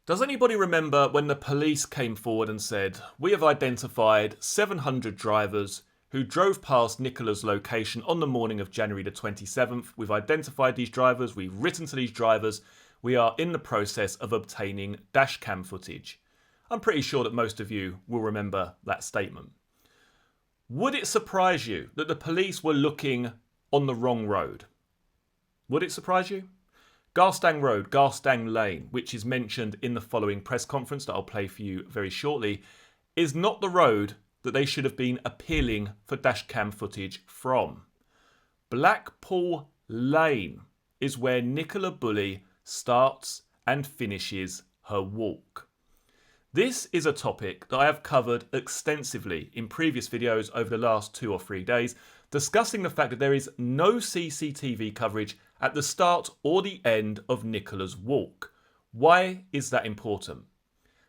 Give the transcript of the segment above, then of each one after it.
Does anybody remember when the police came forward and said, we have identified 700 drivers who drove past Nicola's location on the morning of January the 27th. We've identified these drivers, we've written to these drivers, we are in the process of obtaining dashcam footage. I'm pretty sure that most of you will remember that statement. Would it surprise you that the police were looking on the wrong road? Would it surprise you? Garstang Road, Garstang Lane, which is mentioned in the following press conference that I'll play for you very shortly, is not the road that they should have been appealing for dashcam footage from. Blackpool Lane is where Nicola Bulley starts and finishes her walk. This is a topic that I have covered extensively in previous videos over the last 2 or 3 days, discussing the fact that there is no CCTV coverage at the start or the end of Nicola's walk. Why is that important?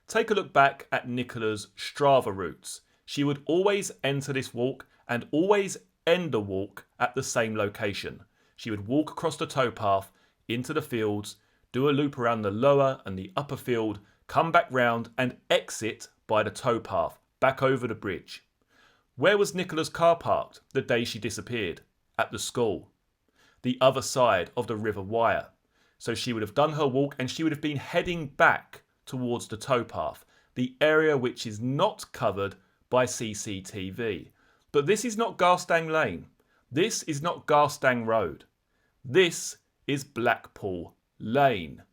Take a look back at Nicola's Strava routes. She would always enter this walk and always end the walk at the same location. She would walk across the towpath into the fields, do a loop around the lower and the upper field, come back round and exit by the towpath, back over the bridge. Where was Nicola's car parked the day she disappeared? At the school. The other side of the River Wyre. So she would have done her walk and she would have been heading back towards the towpath, the area which is not covered by CCTV. But this is not Garstang Lane. This is not Garstang Road. This is Blackpool Lane.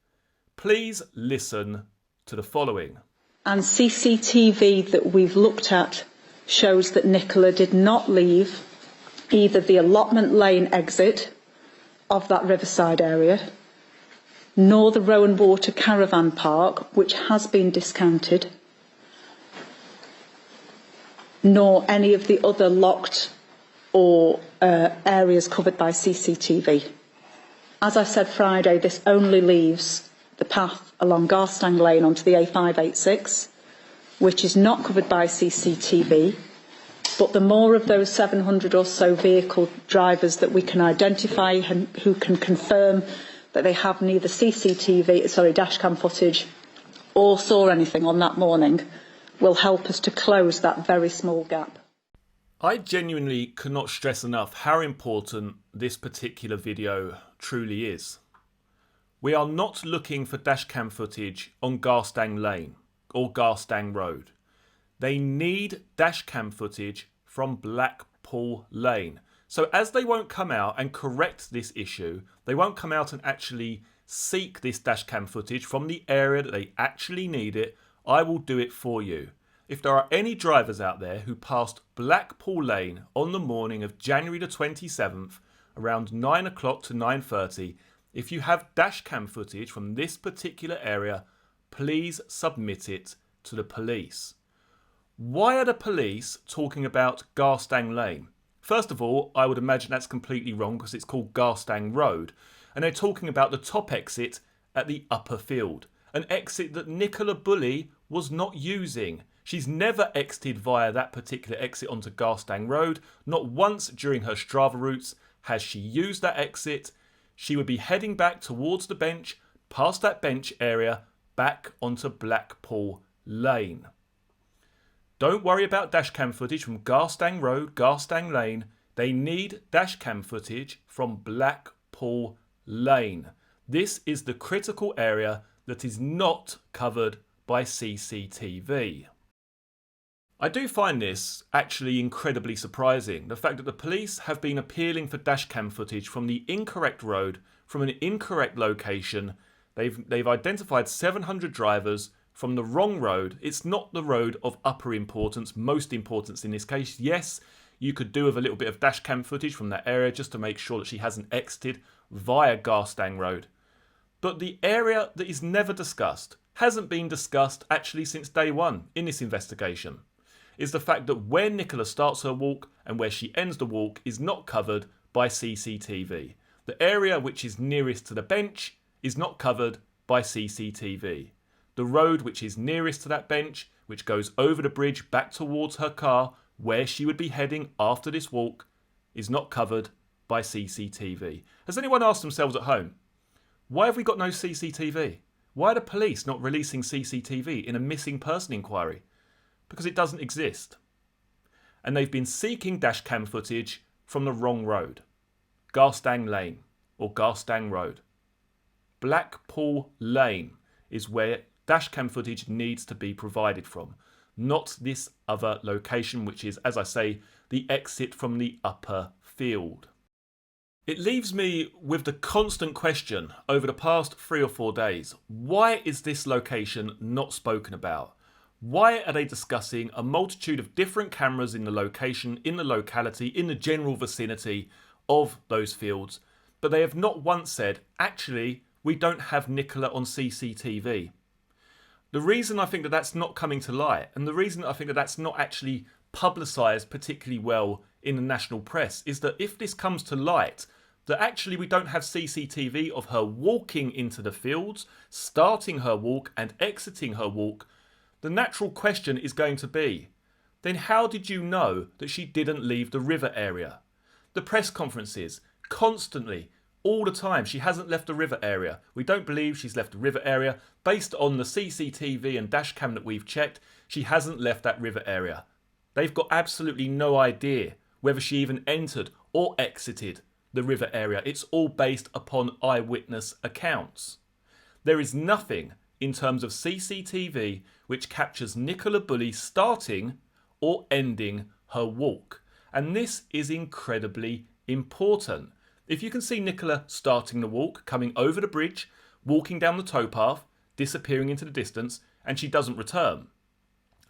Please listen to the following. And CCTV that we've looked at shows that Nicola did not leave either the allotment lane exit of that riverside area, nor the Rowan Water Caravan Park, which has been discounted, nor any of the other locked or areas covered by CCTV. As I said Friday, this only leaves the path along Garstang Lane onto the A586, which is not covered by CCTV. But the more of those 700 or so vehicle drivers that we can identify and who can confirm that they have neither dashcam footage or saw anything on that morning will help us to close that very small gap. I genuinely cannot stress enough how important this particular video truly is. We are not looking for dashcam footage on Garstang Lane or Garstang Road. They need dashcam footage from Blackpool Lane. So as they won't come out and correct this issue, they won't come out and actually seek this dashcam footage from the area that they actually need it, I will do it for you. If there are any drivers out there who passed Blackpool Lane on the morning of January the 27th, around 9 o'clock to 9:30, if you have dashcam footage from this particular area, please submit it to the police. Why are the police talking about Garstang Lane? First of all, I would imagine that's completely wrong because it's called Garstang Road. And they're talking about the top exit at the upper field. An exit that Nicola Bulley was not using. She's never exited via that particular exit onto Garstang Road. Not once during her Strava routes has she used that exit. She would be heading back towards the bench, past that bench area, back onto Blackpool Lane. Don't worry about dashcam footage from Garstang Road, Garstang Lane. They need dashcam footage from Blackpool Lane. This is the critical area that is not covered by CCTV. I do find this actually incredibly surprising. The fact that the police have been appealing for dashcam footage from the incorrect road, from an incorrect location. They've identified 700 drivers from the wrong road. It's not the road of upper importance, most importance in this case. Yes, you could do with a little bit of dashcam footage from that area just to make sure that she hasn't exited via Garstang Road. But the area that is never discussed, hasn't been discussed actually since day one in this investigation, is the fact that where Nicola starts her walk and where she ends the walk is not covered by CCTV. The area which is nearest to the bench is not covered by CCTV. The road which is nearest to that bench, which goes over the bridge back towards her car, where she would be heading after this walk, is not covered by CCTV. Has anyone asked themselves at home, why have we got no CCTV? Why are the police not releasing CCTV in a missing person inquiry? Because it doesn't exist. And they've been seeking dashcam footage from the wrong road. Garstang Lane or Garstang Road. Blackpool Lane is where dashcam footage needs to be provided from, not this other location, which is, as I say, the exit from the upper field. It leaves me with the constant question over the past 3 or 4 days. Why is this location not spoken about? Why are they discussing a multitude of different cameras in the location, in the locality, in the general vicinity of those fields, but they have not once said, actually, we don't have Nicola on CCTV. The reason I think that that's not coming to light, and the reason I think that that's not actually publicised particularly well in the national press, is that if this comes to light, that actually we don't have CCTV of her walking into the fields, starting her walk and exiting her walk, the natural question is going to be, then how did you know that she didn't leave the river area? The press conferences, constantly, all the time, she hasn't left the river area. We don't believe she's left the river area. Based on the CCTV and dashcam that we've checked, she hasn't left that river area. They've got absolutely no idea whether she even entered or exited the river area. It's all based upon eyewitness accounts. There is nothing in terms of CCTV which captures Nicola Bulley starting or ending her walk. And this is incredibly important. If you can see Nicola starting the walk, coming over the bridge, walking down the towpath, disappearing into the distance, and she doesn't return,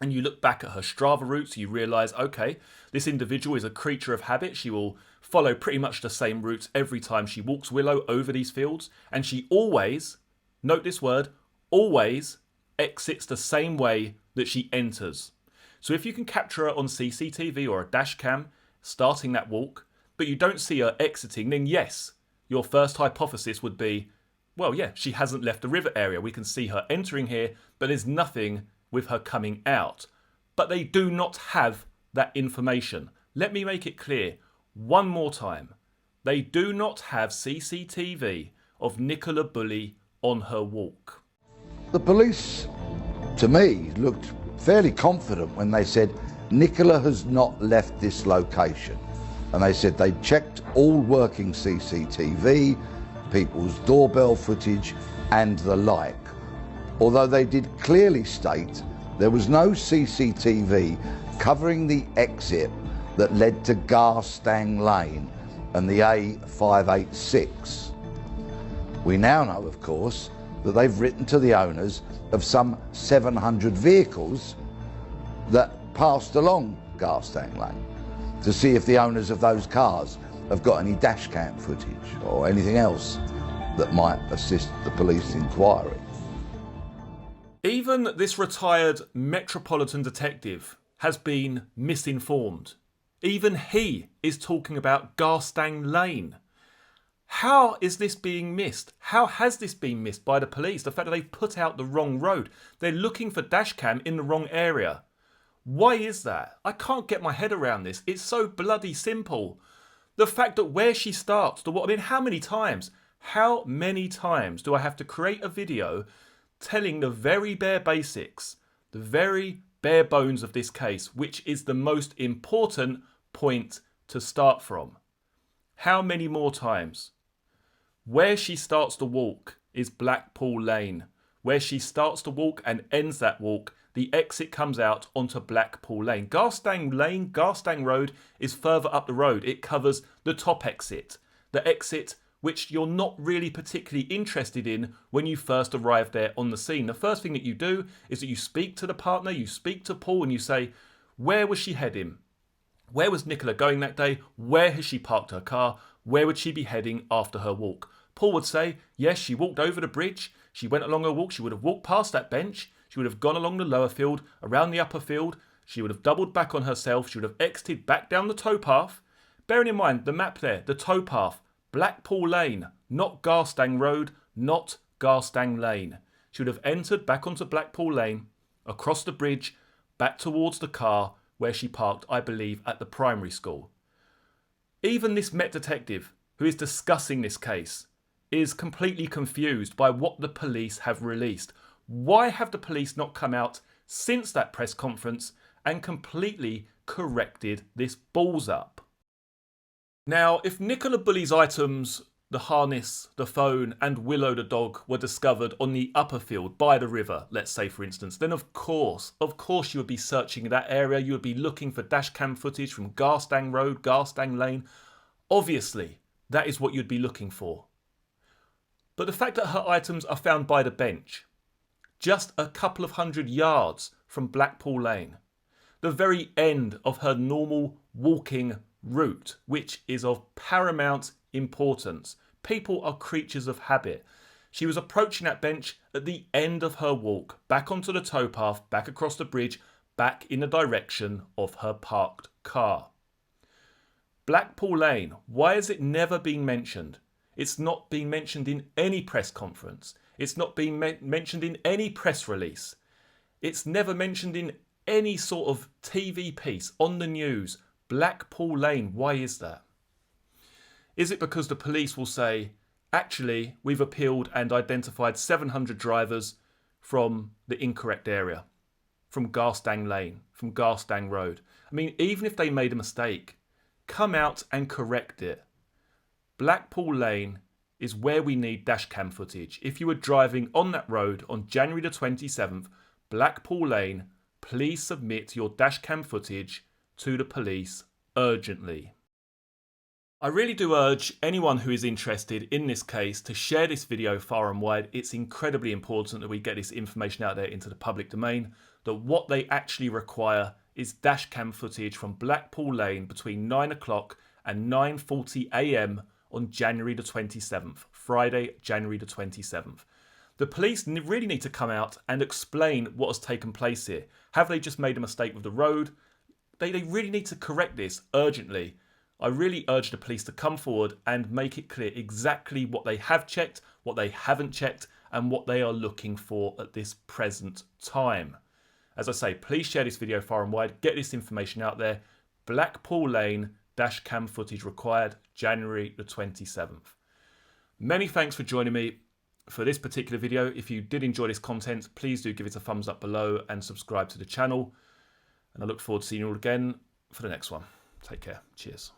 and you look back at her Strava routes, you realise, okay, this individual is a creature of habit. She will follow pretty much the same routes every time she walks Willow over these fields, and she always, note this word, always exits the same way that she enters. So if you can capture her on CCTV or a dash cam starting that walk, but you don't see her exiting, then yes, your first hypothesis would be, well, yeah, she hasn't left the river area. We can see her entering here, but there's nothing with her coming out. But they do not have that information. Let me make it clear one more time. They do not have CCTV of Nicola Bulley on her walk. The police, to me, looked fairly confident when they said Nicola has not left this location. And they said they checked all working CCTV, people's doorbell footage and the like. Although they did clearly state there was no CCTV covering the exit that led to Garstang Lane and the A586. We now know, of course, that they've written to the owners of some 700 vehicles that passed along Garstang Lane to see if the owners of those cars have got any dashcam footage or anything else that might assist the police inquiry. Even this retired Metropolitan detective has been misinformed. Even he is talking about Garstang Lane. How is this being missed? How has this been missed by the police? The fact that they've put out the wrong road. They're looking for dashcam in the wrong area. Why is that? I can't get my head around this. It's so bloody simple. The fact that where she starts, how many times do I have to create a video telling the very bare basics, the very bare bones of this case, which is the most important point to start from? How many more times? Where she starts to walk is Blackpool Lane. Where she starts to walk and ends that walk, the exit comes out onto Blackpool Lane. Garstang Lane, Garstang Road is further up the road. It covers the top exit, the exit which you're not really particularly interested in when you first arrive there on the scene. The first thing that you do is that you speak to the partner, you speak to Paul, and you say, where was she heading? Where was Nicola going that day? Where has she parked her car? Where would she be heading after her walk? Paul would say, yes, she walked over the bridge. She went along her walk. She would have walked past that bench. She would have gone along the lower field, around the upper field. She would have doubled back on herself. She would have exited back down the towpath. Bearing in mind the map there, the towpath, Blackpool Lane, not Garstang Road, not Garstang Lane. She would have entered back onto Blackpool Lane, across the bridge, back towards the car where she parked, I believe, at the primary school. Even this Met detective, who is discussing this case, is completely confused by what the police have released. Why have the police not come out since that press conference and completely corrected this balls up? Now, if Nicola Bulley's items, the harness, the phone and Willow the dog were discovered on the upper field by the river, let's say for instance, then of course you would be searching that area. You would be looking for dashcam footage from Garstang Road, Garstang Lane. Obviously, that is what you'd be looking for. But the fact that her items are found by the bench, just a couple of 100 yards from Blackpool Lane, the very end of her normal walking route, which is of paramount importance. People are creatures of habit. She was approaching that bench at the end of her walk, back onto the towpath, back across the bridge, back in the direction of her parked car. Blackpool Lane, why has it never been mentioned? It's not been mentioned in any press conference. It's not been mentioned in any press release. It's never mentioned in any sort of TV piece on the news. Blackpool Lane, why is that? Is it because the police will say, actually, we've appealed and identified 700 drivers from the incorrect area, from Garstang Lane, from Garstang Road? I mean, even if they made a mistake, come out and correct it. Blackpool Lane is where we need dashcam footage. If you were driving on that road on January the 27th, Blackpool Lane, please submit your dashcam footage to the police urgently. I really do urge anyone who is interested in this case to share this video far and wide. It's incredibly important that we get this information out there into the public domain, that what they actually require is dashcam footage from Blackpool Lane between 9 o'clock and 9:40 a.m. on January the 27th, Friday, January the 27th. The police really need to come out and explain what has taken place here. Have they just made a mistake with the road? They really need to correct this urgently. I really urge the police to come forward and make it clear exactly what they have checked, what they haven't checked, and what they are looking for at this present time. As I say, please share this video far and wide, get this information out there. Blackpool Lane, dashcam footage required, January the 27th. Many thanks for joining me for this particular video. If you did enjoy this content, please do give it a thumbs up below and subscribe to the channel. And I look forward to seeing you all again for the next one. Take care. Cheers.